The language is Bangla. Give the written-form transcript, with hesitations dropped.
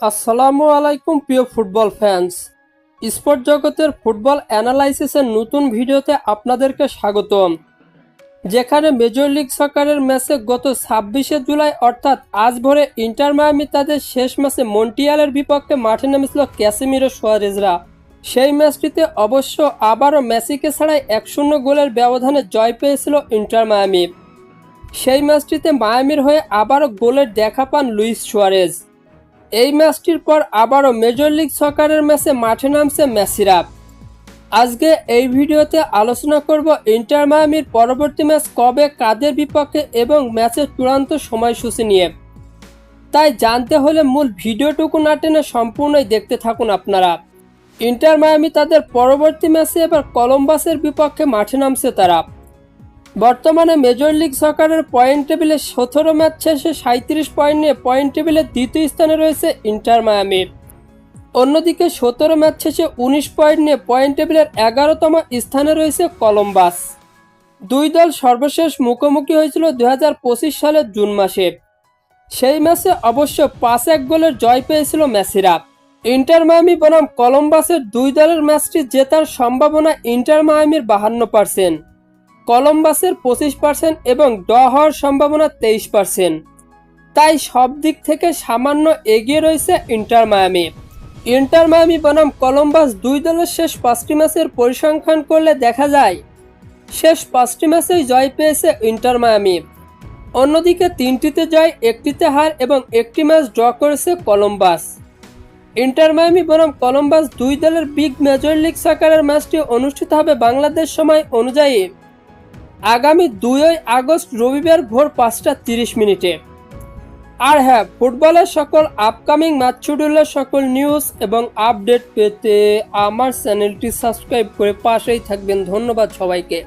আসসালামু আলাইকুম প্রিয় ফুটবল ফ্যান্স। স্পোর্ট জগতের ফুটবল অ্যানালাইসিসের নতুন ভিডিওতে আপনাদেরকে স্বাগতম। যেখানে মেজর লিগ সকারের ম্যাচে গত 26শে জুলাই অর্থাৎ আজ ভোরে ইন্টার মায়ামি তাদের শেষ ম্যাচে মন্টিয়ালের বিপক্ষে মাঠে নেমেছিল ক্যাসেমিরো সুয়ারেজরা। সেই ম্যাচটিতে অবশ্য আবারও মেসিকে ছাড়াই 1-0 গোলের ব্যবধানে জয় পেয়েছিল ইন্টার মায়ামি। সেই ম্যাচটিতে মায়ামির হয়ে আবারও গোলের দেখা পান লুইস সুয়ারেজ। এই ম্যাচটির পর আবারও মেজর লিগ সকারের ম্যাচে মাঠে নামছে মেসিরা। আজকে এই ভিডিওতে আলোচনা করব ইন্টার মায়ামির পরবর্তী ম্যাচ কবে, কাদের বিপক্ষে এবং ম্যাচের চূড়ান্ত সময়সূচি নিয়ে। তাই জানতে হলে মূল ভিডিওটুকু না টেনে সম্পূর্ণই দেখতে থাকুন আপনারা। ইন্টার মায়ামি তাদের পরবর্তী ম্যাচে এবার কলম্বাসের বিপক্ষে মাঠে নামছে তারা। বর্তমানে মেজর লিগ সকারের পয়েন্ট টেবিলে 17 ম্যাচ শেষে 37 পয়েন্ট নিয়ে পয়েন্ট টেবিলের দ্বিতীয় স্থানে রয়েছে ইন্টার মায়ামি। অন্যদিকে 17 ম্যাচ শেষে 19 পয়েন্ট নিয়ে পয়েন্ট টেবিলের 11তম স্থানে রয়েছে কলম্বাস। দুই দল সর্বশেষ মুখোমুখি হয়েছিল 2025 সালের জুন মাসে। সেই ম্যাচে অবশ্য 5-1 গোলের জয় পেয়েছিল মেসিরা। ইন্টার মায়ামি বনাম কলম্বাসের দুই দলের ম্যাচটি জেতার সম্ভাবনা ইন্টার মায়ামির 52%, কলম্বাসের 25% এবং ড্র হওয়ার সম্ভাবনা 23%। তাই সব দিক থেকে সামান্য এগিয়ে রয়েছে ইন্টার মায়ামি। ইন্টার মায়ামি বনাম কলম্বাস দুই দলের শেষ 5টি ম্যাচের পরিসংখ্যান করলে দেখা যায় শেষ 5টি ম্যাচেই জয় পেয়েছে ইন্টার মায়ামি। অন্যদিকে 3টিতে জয়, 1টিতে হার এবং 1টি ম্যাচ ড্র করেছে কলম্বাস। ইন্টার মায়ামি বনাম কলম্বাস দুই দলের বিগ মেজর লিগ সকারের ম্যাচটি অনুষ্ঠিত হবে বাংলাদেশ সময় অনুযায়ী আগামী 2 আগস্ট রবিবার ভোর 5টা 30 মিনিটে। আর হ্যাঁ, ফুটবলের সকল আপকামিং ম্যাচ শিডিউলের সকল নিউজ এবং আপডেট পেতে আমার চ্যানেলটি সাবস্ক্রাইব করে পাশেই থাকবেন। ধন্যবাদ সবাইকে।